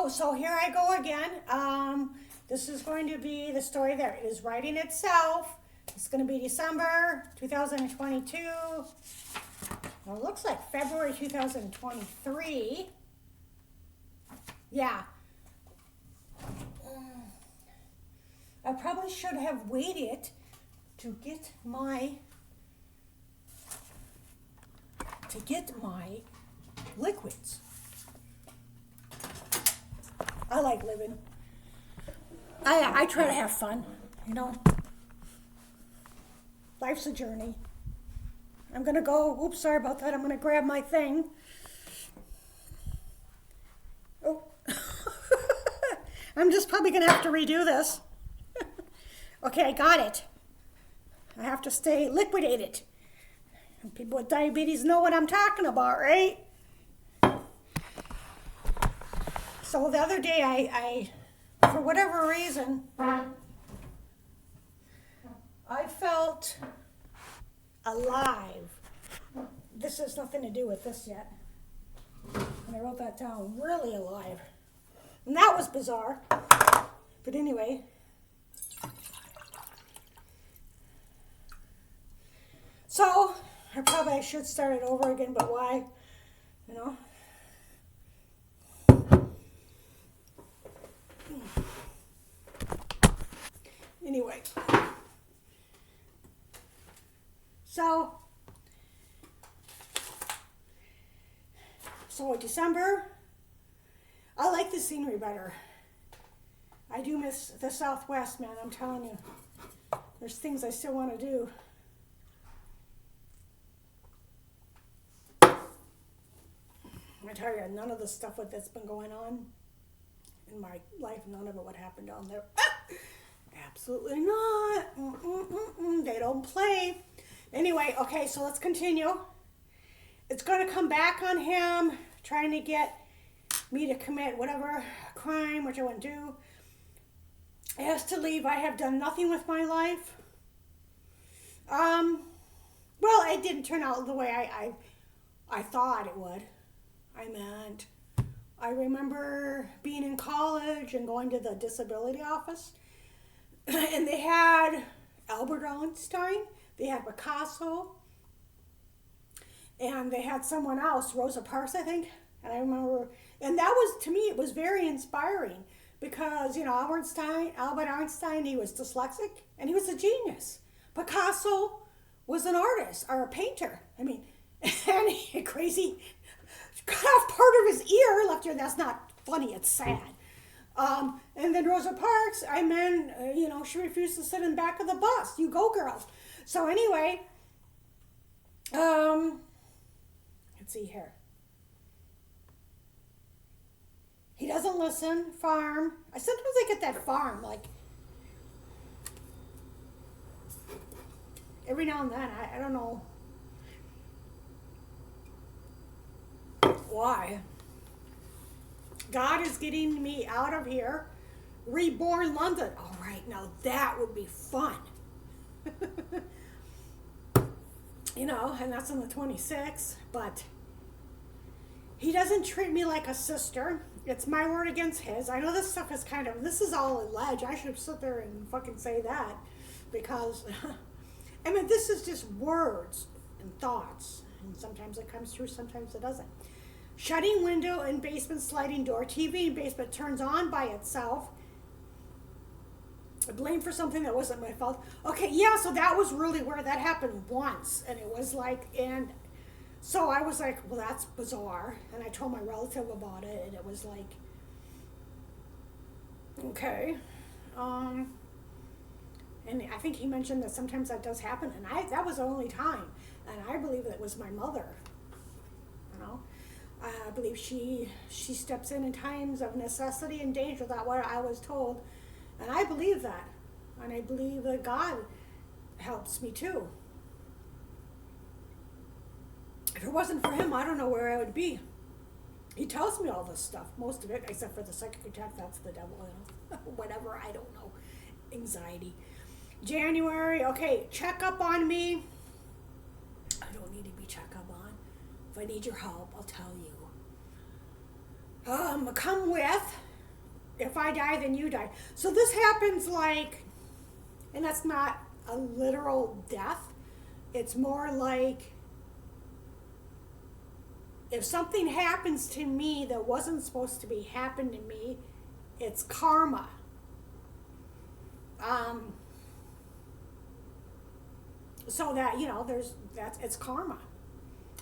So here I go again. This is going to be the story that is writing itself. It's going to be December 2022. Well, it looks like February 2023. Yeah. I probably should have waited to get my liquids. I like living. I try to have fun, you know. Life's a journey. I'm gonna go, oops, sorry about that. I'm gonna grab my thing. Oh. I'm just probably gonna have to redo this. Okay, I got it. I have to stay liquidated. And people with diabetes know what I'm talking about, right? So the other day, I for whatever reason, I felt alive. This has nothing to do with this yet. And I wrote that down, really alive. And that was bizarre. But anyway. So, I should start it over again, but why? You know? Anyway. So December, I like the scenery better. I do miss the Southwest, man, I'm telling you. There's things I still want to do. I tell you, none of the stuff that's been going on in my life, none of it would happen down there. Absolutely not. They don't play. Anyway, okay, so let's continue. It's going to come back on him, trying to get me to commit whatever crime, which I wouldn't do. He has to leave. I have done nothing with my life. Well, it didn't turn out the way I thought it would. I remember being in college and going to the disability office, and they had Albert Einstein, they had Picasso, and they had someone else, Rosa Parks, I think. And I remember, and that was, to me, it was very inspiring because, you know, Albert Einstein, he was dyslexic and he was a genius. Picasso was an artist or a painter. I mean, and he crazy, cut off part of his ear, left ear. That's not funny, it's sad. And then Rosa Parks, you know, she refused to sit in the back of the bus. You go, girls. So anyway, let's see here. He doesn't listen. Farm. Sometimes I get that farm, like, every now and then. I don't know why. God is getting me out of here. Reborn London. All right, now that would be fun. You know, and that's on the 26th, but he doesn't treat me like a sister. It's my word against his. I know this stuff is this is all alleged. I should sit there and fucking say that because, I mean, this is just words and thoughts. And sometimes it comes true, sometimes it doesn't. Shutting window in basement, sliding door. TV in basement turns on by itself. Blame for something that wasn't my fault. Okay, yeah, so that was really where that happened once. And it was like, and so I was like, well, that's bizarre. And I told my relative about it, and it was like, okay. And I think he mentioned that sometimes that does happen, and that was the only time. And I believe it was my mother, you know. I believe she steps in times of necessity and danger. That's what I was told. And I believe that. And I believe that God helps me too. If it wasn't for him, I don't know where I would be. He tells me all this stuff, most of it, except for the psychic attack. That's the devil, you know. Whatever, I don't know. Anxiety. January, okay, check up on me. I don't need to be checked up on. If I need your help, I'll tell you. Come with if I die, then you die. So this happens like, and that's not a literal death. It's more like if something happens to me that wasn't supposed to be happened to me, it's karma. So that, it's karma.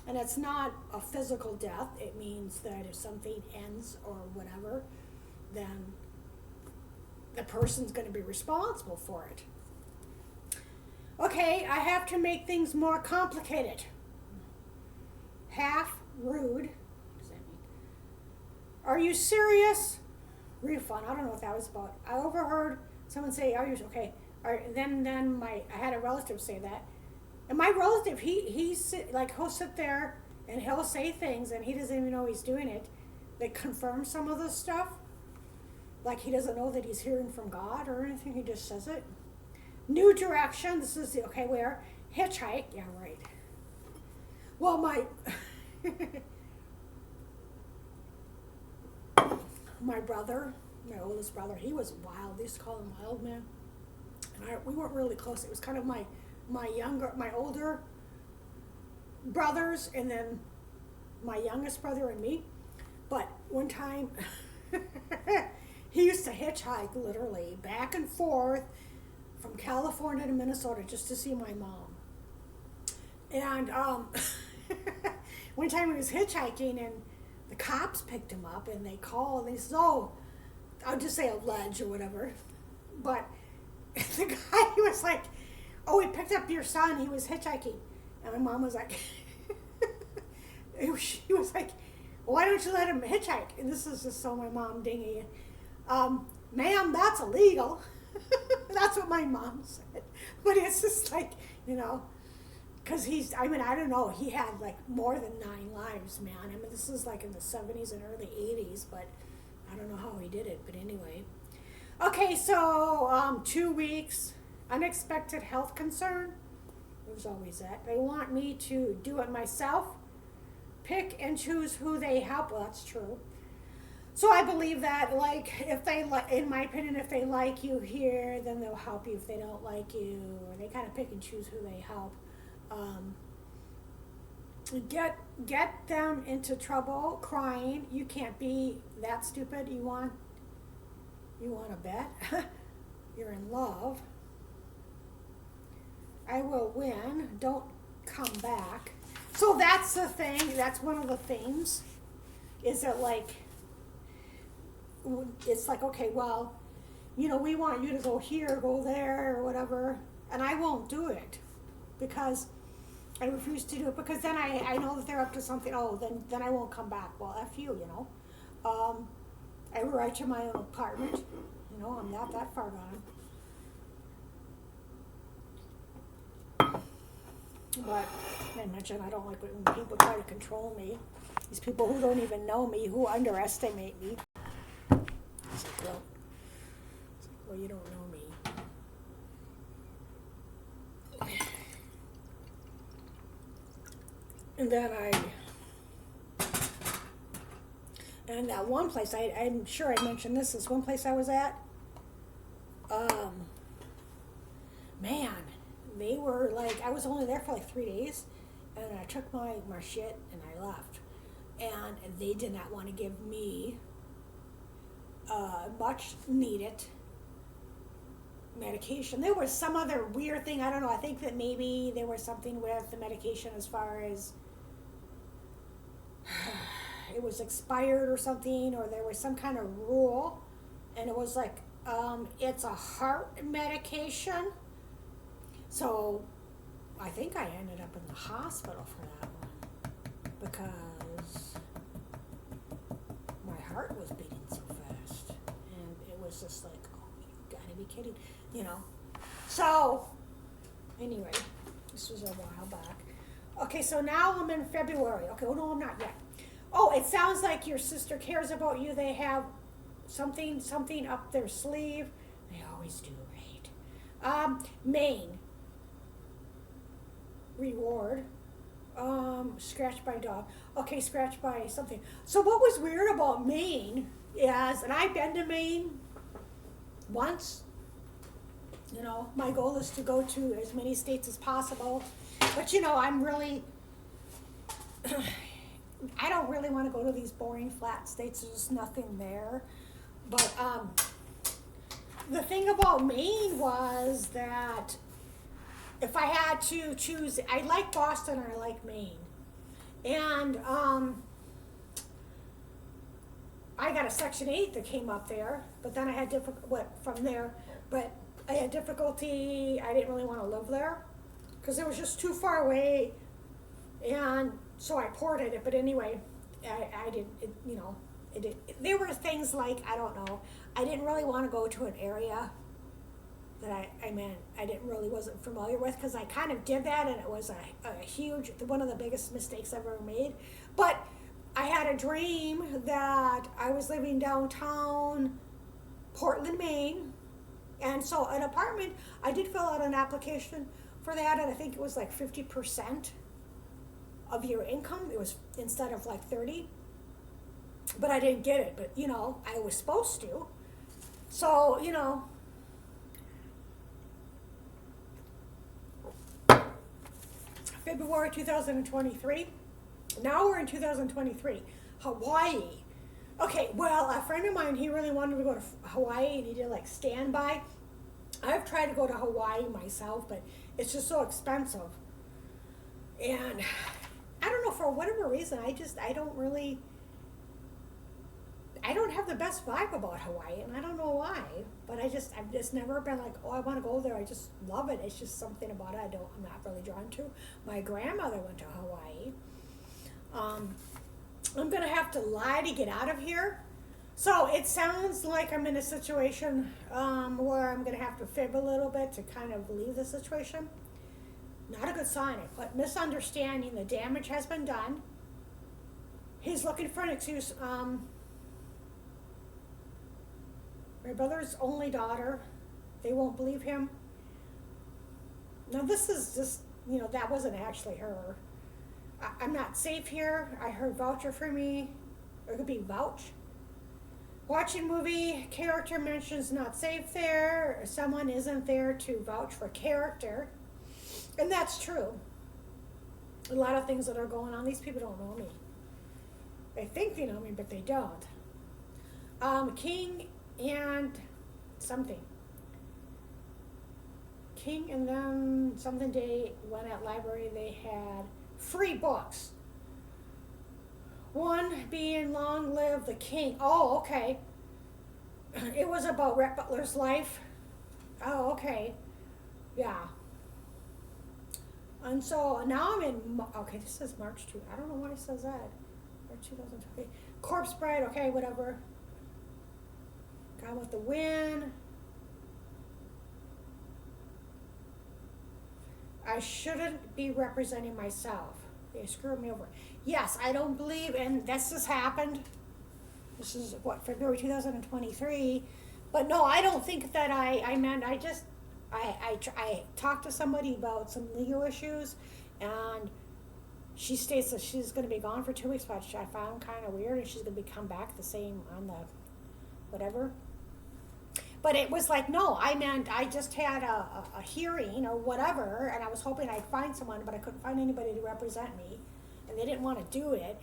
And it's not a physical death. It means that if something ends or whatever, then the person's going to be responsible for it. Okay, I have to make things more complicated. Half rude. What does that mean? Are you serious? Refund. I don't know what that was about. I overheard someone say, "Are you okay?" Then I had a relative say that, and my relative he'll sit there and he'll say things and he doesn't even know he's doing it, that confirms some of this stuff. Like he doesn't know that he's hearing from God or anything. He just says it. New direction. This is where hitchhike. Yeah, right. Well, my brother, my oldest brother, he was wild. They used to call him Wild Man. And we weren't really close. It was kind of my older brothers, and then my youngest brother and me. But one time, he used to hitchhike literally back and forth from California to Minnesota just to see my mom. And one time he was hitchhiking, and the cops picked him up, and they called, and they said, "Oh," I'll just say alleged or whatever, but the guy was like, "Oh, we picked up your son, he was hitchhiking." And my mom was like, she was like, "Why don't you let him hitchhike?" And this is just so my mom dinging, "Ma'am, that's illegal." That's what my mom said. But it's just like, because I don't know, he had like more than 9 lives, man. I mean, this is like in the 70s and early 80s, but I don't know how he did it, but anyway. Okay, so 2 weeks, unexpected health concern. There's always that. They want me to do it myself, pick and choose who they help. Well, that's true. So I believe that, like, if they, in my opinion, if they like you here, then they'll help you. If they don't like you, or they kind of pick and choose who they help. Get them into trouble, crying. You can't be that stupid. You want to bet? You're in love. I will win. Don't come back. So that's the thing. That's one of the themes. Is that like, it's like, okay, well, we want you to go here, go there, or whatever, and I won't do it because I refuse to do it, because then I know that they're up to something. Oh, then I won't come back. Well, F you, I have a right to my own apartment. I'm not that far gone. But I mentioned I don't like when people try to control me. These people who don't even know me, who underestimate me. It's like, well, you don't know me. And then and that one place, I'm sure I mentioned this one place I was at. Man, they were like, I was only there for like 3 days, and I took my shit and I left. And they did not want to give me much needed medication. There was some other weird thing, I don't know, I think that maybe there was something with the medication as far as it was expired or something, or there was some kind of rule, and it was like, it's a heart medication. So I think I ended up in the hospital for that one because my heart was beating so fast, and it was just like, oh, you gotta be kidding, So anyway, this was a while back. Okay, so now I'm in February. Okay, no, I'm not yet. Oh, it sounds like your sister cares about you. They have something up their sleeve. They always do, right? Maine. Reward. Scratched by dog. Okay, scratched by something. So what was weird about Maine Yes, and I've been to Maine once. You know, my goal is to go to as many states as possible. But you know, I'm really, I don't really want to go to these boring flat states. There's just nothing there. But the thing about Maine was that if I had to choose, I like Boston or I like Maine. And I got a Section 8 that came up there, but then I had from there, but I had difficulty, I didn't really want to live there because it was just too far away, and so I ported it, but anyway, I didn't, there were things like, I don't know, I didn't really want to go to an area that I wasn't familiar with, because I kind of did that, and it was a huge, one of the biggest mistakes I've ever made. But I had a dream that I was living downtown Portland, Maine, and so an apartment, I did fill out an application for that, and I think it was like 50% of your income. It was instead of like 30, but I didn't get it, but you know, I was supposed to. So, you know, February 2023. Now we're in 2023. Hawaii. Okay, well, a friend of mine, he really wanted to go to Hawaii, and he did like standby. I've tried to go to Hawaii myself, but it's just so expensive. And I don't know, for whatever reason, I don't have the best vibe about Hawaii, and I don't know why, but I've just never been like, oh, I want to go there. I just love it. It's just something about it I'm not really drawn to. My grandmother went to Hawaii. I'm going to have to lie to get out of here. So it sounds like I'm in a situation where I'm going to have to fib a little bit to kind of leave the situation. Not a good sign. I put misunderstanding. The damage has been done. He's looking for an excuse. My brother's only daughter. They won't believe him. Now this is just, that wasn't actually her. I'm not safe here. I heard voucher for me. Or it could be vouch. Watching movie, character mentions not safe there. Someone isn't there to vouch for character. And that's true. A lot of things that are going on. These people don't know me. They think they know me, but they don't. King and something. King and then something day, when at library they had free books. One being Long Live the King. Oh, okay. It was about Rhett Butler's life. Oh, okay. Yeah. And so now I'm in, okay, this says March 2. I don't know why it says that. March 2020. Corpse Bride, okay, whatever. Gone with the Wind. I shouldn't be representing myself. They screwed me over. Yes, I don't believe, and this has happened. This is February 2023. But no, I don't think that I talked to somebody about some legal issues, and she states that she's going to be gone for 2 weeks, which I found kind of weird, and she's going to come back the same on the whatever. But it was like, no, I just had a hearing or whatever, and I was hoping I'd find someone, but I couldn't find anybody to represent me, and they didn't want to do it,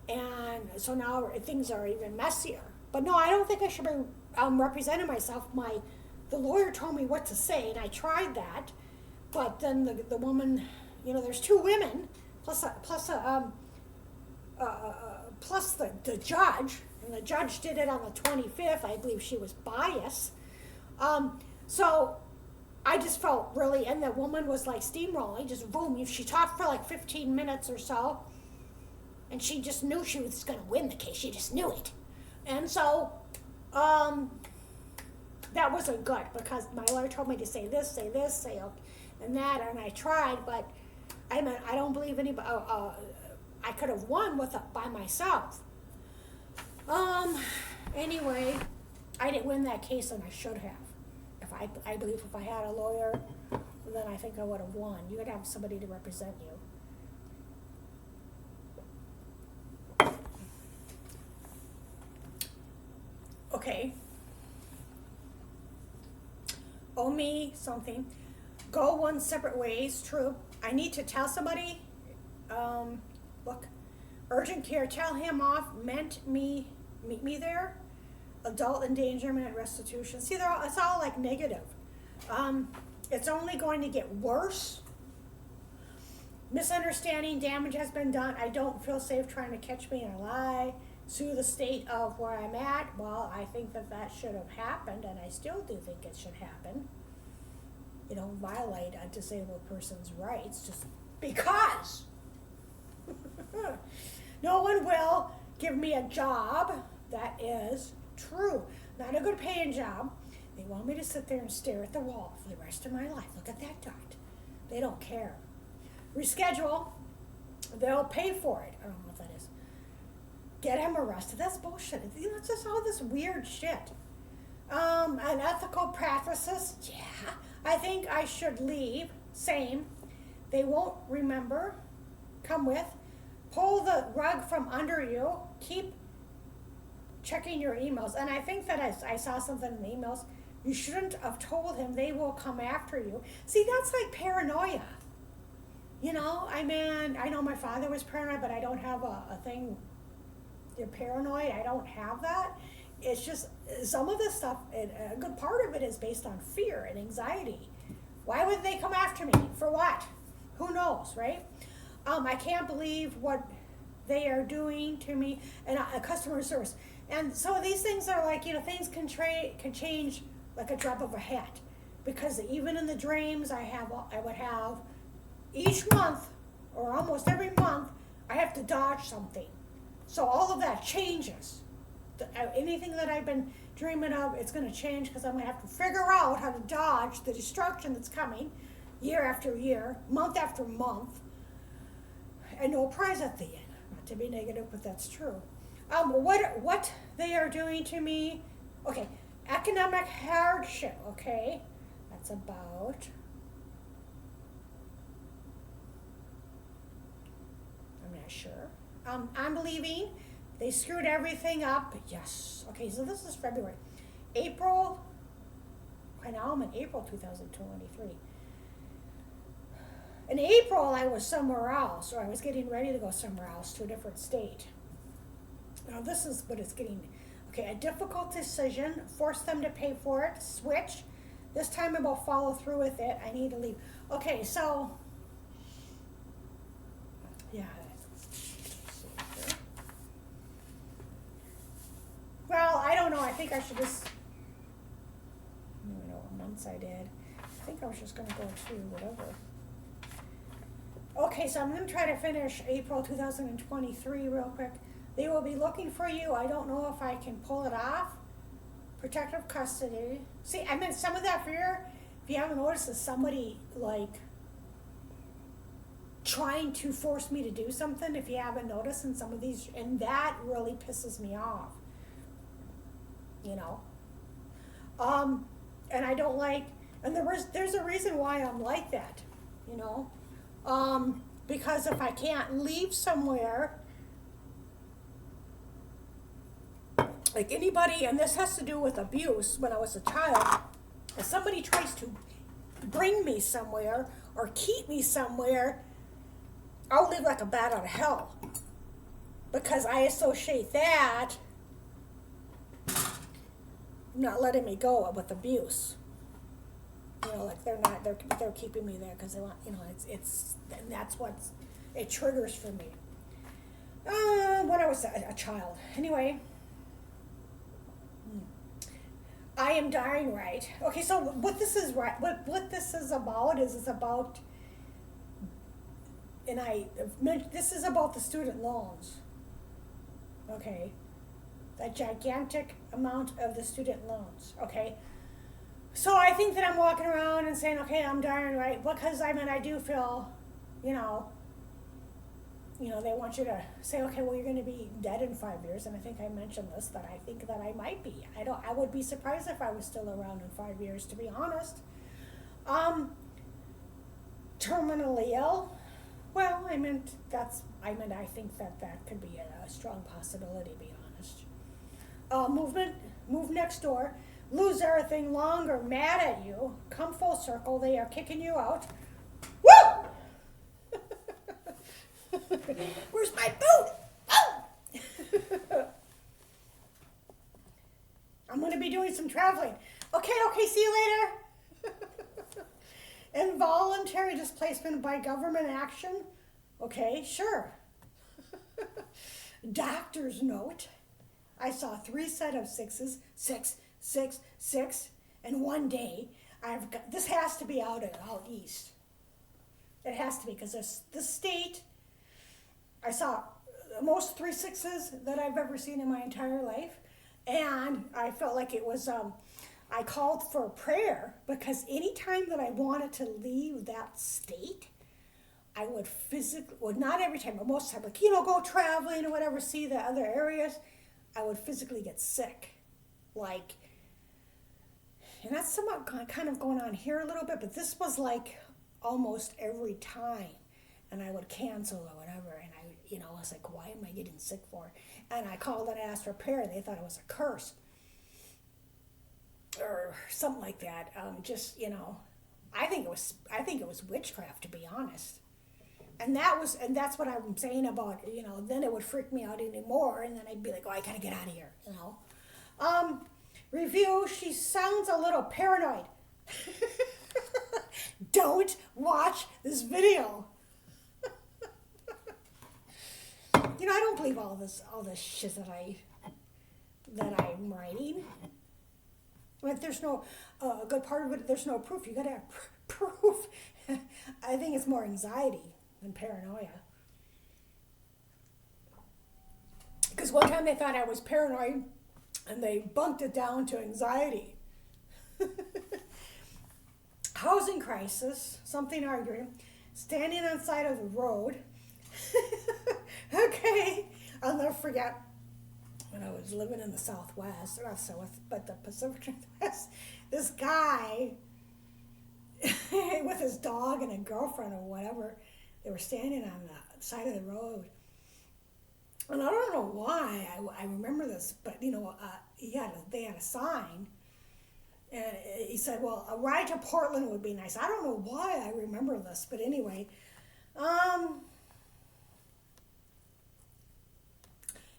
and so now things are even messier. But no, I don't think I should be representing myself. The lawyer told me what to say, and I tried that, but then the woman, there's two women, plus the judge, and the judge did it on the 25th. I believe she was biased. So I just felt really, and the woman was like steamrolling, just boom. She talked for like 15 minutes or so, and she just knew she was going to win the case. She just knew it. And so, that wasn't good, because my lawyer told me to say this, and that, and I tried, but I don't believe anybody, I could have won by myself. Anyway, I didn't win that case, and I should have. I believe if I had a lawyer, then I think I would have won. You would have somebody to represent you. Okay. Owe me something. Go one separate ways. True. I need to tell somebody. Look. Urgent care. Tell him off. Meet me there. Adult endangerment restitution. See, it's all like negative. It's only going to get worse. Misunderstanding, damage has been done. I don't feel safe trying to catch me in a lie. Sue the state of where I'm at. Well, I think that should have happened, and I still do think it should happen. You know, violate a disabled person's rights just because. No one will give me a job. That is true. Not a good paying job. They want me to sit there and stare at the wall for the rest of my life. Look at that dot. They don't care. Reschedule. They'll pay for it. I don't know what that is. Get him arrested. That's bullshit. You know, it's just all this weird shit. Unethical practices. Yeah. I think I should leave. Same. They won't remember. Come with. Pull the rug from under you. Keep checking your emails. And I think that I saw something in the emails. You shouldn't have told him they will come after you. See, that's like paranoia. You know, I mean, I know my father was paranoid, but I don't have a thing. You're paranoid. I don't have that. It's just some of this stuff, a good part of it is based on fear and anxiety. Why would they come after me? For what? Who knows, right? I can't believe what they are doing to me, and customer service. And so these things are like, you know, things can change like a drop of a hat, because even in the dreams I would have each month or almost every month I have to dodge something. So all of that changes. Anything that I've been dreaming of, it's going to change because I'm going to have to figure out how to dodge the destruction that's coming year after year, month after month, and no prize at the end. Not to be negative, but that's true. What they are doing to me, okay, economic hardship, okay, that's about, I'm not sure. I'm leaving. They screwed everything up. Yes. Okay, so this is February. April, okay, now I'm in April 2023. In April, I was somewhere else, or I was getting ready to go somewhere else to a different state. Now this is what it's getting. Okay, a difficult decision, force them to pay for it, switch. This time I will follow through with it. I need to leave. Okay, so, yeah. Well, I don't know. I think I should just, I don't know what months I did. I think I was just going to go to whatever. Okay, so I'm going to try to finish April 2023 real quick. They will be looking for you. I don't know if I can pull it off. Protective custody. See, I meant some of that fear, if you haven't noticed, is somebody like trying to force me to do something, if you haven't noticed in some of these, and that really pisses me off. You know, and I don't like, and there's a reason why I'm like that, you know, because if I can't leave somewhere, like anybody, and this has to do with abuse when I was a child, if somebody tries to bring me somewhere or keep me somewhere, I'll live like a bat out of hell, because I associate that not letting me go with abuse. You know, like they're keeping me there because they want, you know, it's and that's what it triggers for me. When I was a child. Anyway, I am dying right. Okay, so what this is what this is about is about, and this is about the student loans. Okay. That gigantic amount of the student loans, okay? So I think that I'm walking around and saying, okay, I'm dying right, because I mean, I do feel, you know, they want you to say, okay, well, you're going to be dead in 5 years, and I think I mentioned this, that I think that I might be. I would be surprised if I was still around in 5 years, to be honest. Terminally ill, well, I think that could be a strong possibility, to be honest. move next door, lose everything longer, mad at you, come full circle, they are kicking you out. Woo! Where's my boot? Oh! I'm going to be doing some traveling. Okay, see you later. Involuntary displacement by government action. Okay, sure. Doctor's note. I saw 3 set of 6s, 6, 6, 6, and one day this has to be out east. It has to be, because this state, I saw the most 3 6s that I've ever seen in my entire life, and I felt like it was, I called for prayer, because anytime that I wanted to leave that state, I would physically, well, not every time, but most of the time, like, go traveling or whatever, see the other areas, I would physically get sick. Like, and that's somewhat kind of going on here a little bit, but this was like almost every time. And I would cancel or whatever, and I was like, why am I getting sick for? And I called and asked for prayer, and they thought it was a curse. Or something like that. I think it was witchcraft, to be honest. And that's what I'm saying about, then it would freak me out even more, and then I'd be like, oh, I gotta get out of here, Review, she sounds a little paranoid. Don't watch this video. I don't believe all this shit that I'm writing. But there's no, a good part of it, there's no proof. You gotta have proof. I think it's more anxiety than paranoia. Because one time they thought I was paranoid, and they bumped it down to anxiety. Housing crisis, something arguing, standing on side of the road. Okay, I'll never forget when I was living in the Southwest, not South, but the Pacific Northwest, this guy with his dog and a girlfriend or whatever, they were standing on the side of the road. And I don't know why I remember this, but they had a sign, and he said, well, a ride to Portland would be nice. I don't know why I remember this, but anyway,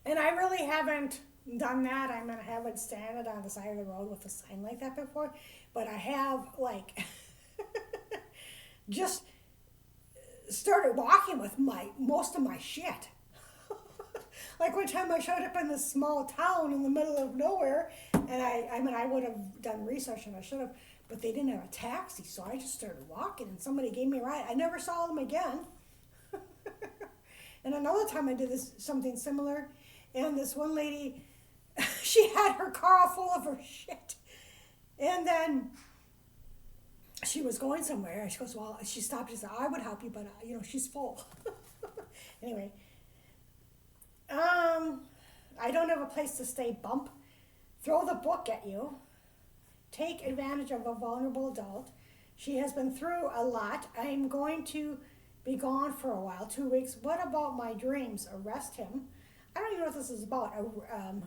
and I really haven't done that. I haven't standed on the side of the road with a sign like that before, but I have, like, just started walking with most of my shit. Like one time I showed up in this small town in the middle of nowhere, and I would have done research, and I should have, but they didn't have a taxi, so I just started walking, and somebody gave me a ride. I never saw them again. And another time I did something similar, and this one lady, she had her car full of her shit, and then she was going somewhere, and she goes, well, she stopped and said, I would help you, but she's full. Anyway, I don't have a place to stay, bump. Throw the book at you. Take advantage of a vulnerable adult. She has been through a lot. I'm going to be gone for a while, 2 weeks. What about my dreams? Arrest him. I don't even know what this is about.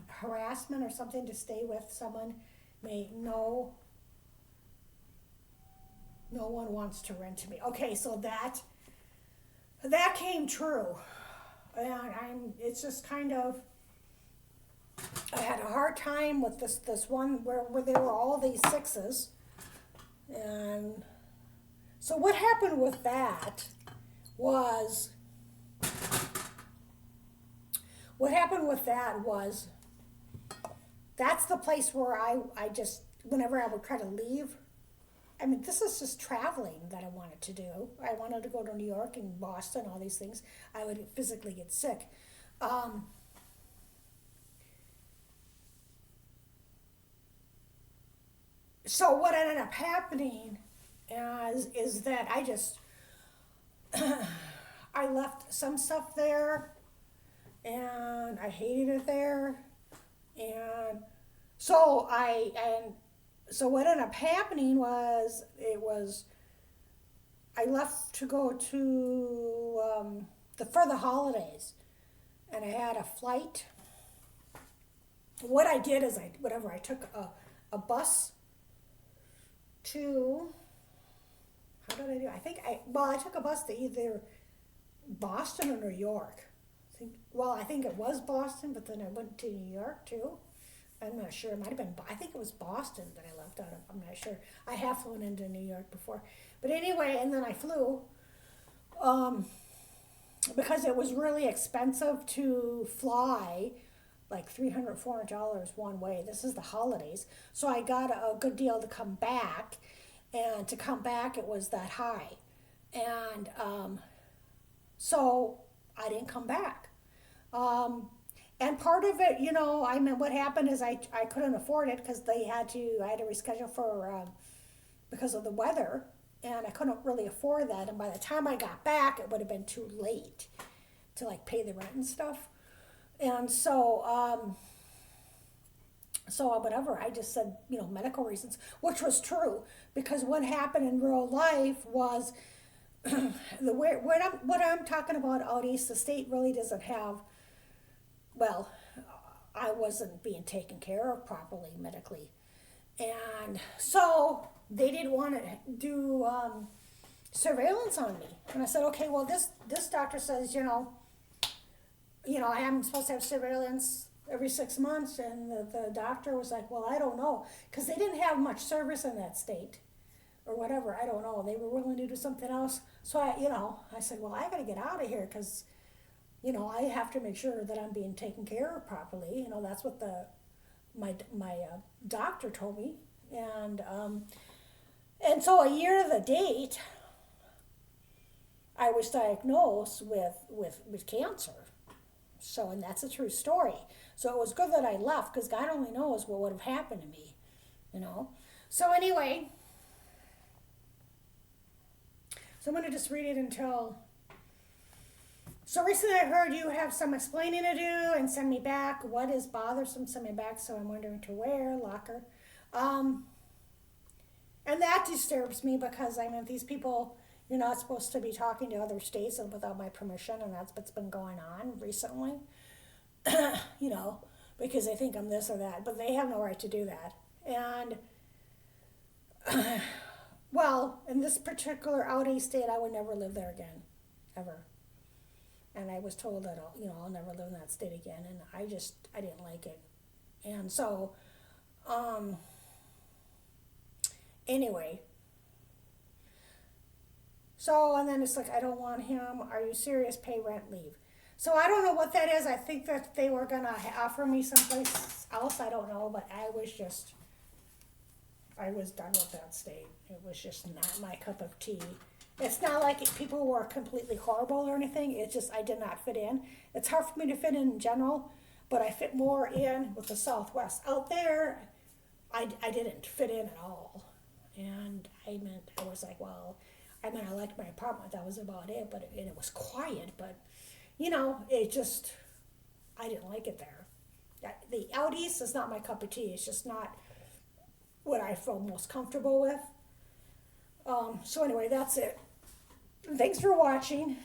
Harassment or something to stay with someone. No one wants to rent to me. Okay, so that came true. And it's just kind of, I had a hard time with this one where there were all these 6s. And so what happened with that was, that's the place where I just, whenever I would try to leave, this is just traveling that I wanted to do. I wanted to go to New York and Boston, all these things. I would physically get sick. So what ended up happening is that I just, I left some stuff there, and I hated it there, and so so what ended up happening was, I left to go to for the holidays, and I had a flight what I did is I took a bus to, how did I do? I took a bus to either Boston or New York. I think it was Boston, but then I went to New York too. I'm not sure. It might have been, I think it was Boston that I left out of. I'm not sure. I have flown into New York before. But anyway, and then I flew because it was really expensive to fly, like $300, $400 one way. This is the holidays. So I got a good deal to come back. And to come back, it was that high. And so I didn't come back. And part of it, what happened is I couldn't afford it because I had to reschedule for, because of the weather, and I couldn't really afford that. And by the time I got back, it would have been too late to like pay the rent and stuff. And so whatever, I just said, medical reasons, which was true, because what happened in real life was what I'm talking about out east, the state really doesn't have, well, I wasn't being taken care of properly medically. And so they didn't want to do surveillance on me. And I said, okay, well, this doctor says, I am supposed to have surveillance every 6 months. And the doctor was like, well, I don't know. Because they didn't have much service in that state or whatever. I don't know. They were willing to do something else. So I said, well, I got to get out of here because, I have to make sure that I'm being taken care of properly. That's what my doctor told me. And so a year to the date, I was diagnosed with cancer. So, and that's a true story. So it was good that I left because God only knows what would have happened to me, So anyway, so I'm going to just read it until... So recently I heard you have some explaining to do and send me back. What is bothersome? Send me back, so I'm wondering to where. Locker. And that disturbs me because, these people, you're not supposed to be talking to other states without my permission, and that's what's been going on recently. Because they think I'm this or that, but they have no right to do that. And, well, in this particular out east state, I would never live there again, ever. And I was told that, I'll never live in that state again, and I didn't like it. And so, anyway. So, and then it's like, I don't want him. Are you serious? Pay rent, leave. So I don't know what that is. I think that they were going to offer me someplace else. I don't know, but I was done with that state. It was just not my cup of tea. It's not like people were completely horrible or anything. It's just I did not fit in. It's hard for me to fit in general, but I fit more in with the Southwest. Out there, I didn't fit in at all. And I was like, well, I liked my apartment. That was about it. But it was quiet. But, it just, I didn't like it there. The out east is not my cup of tea. It's just not what I feel most comfortable with. So anyway, that's it. Thanks for watching.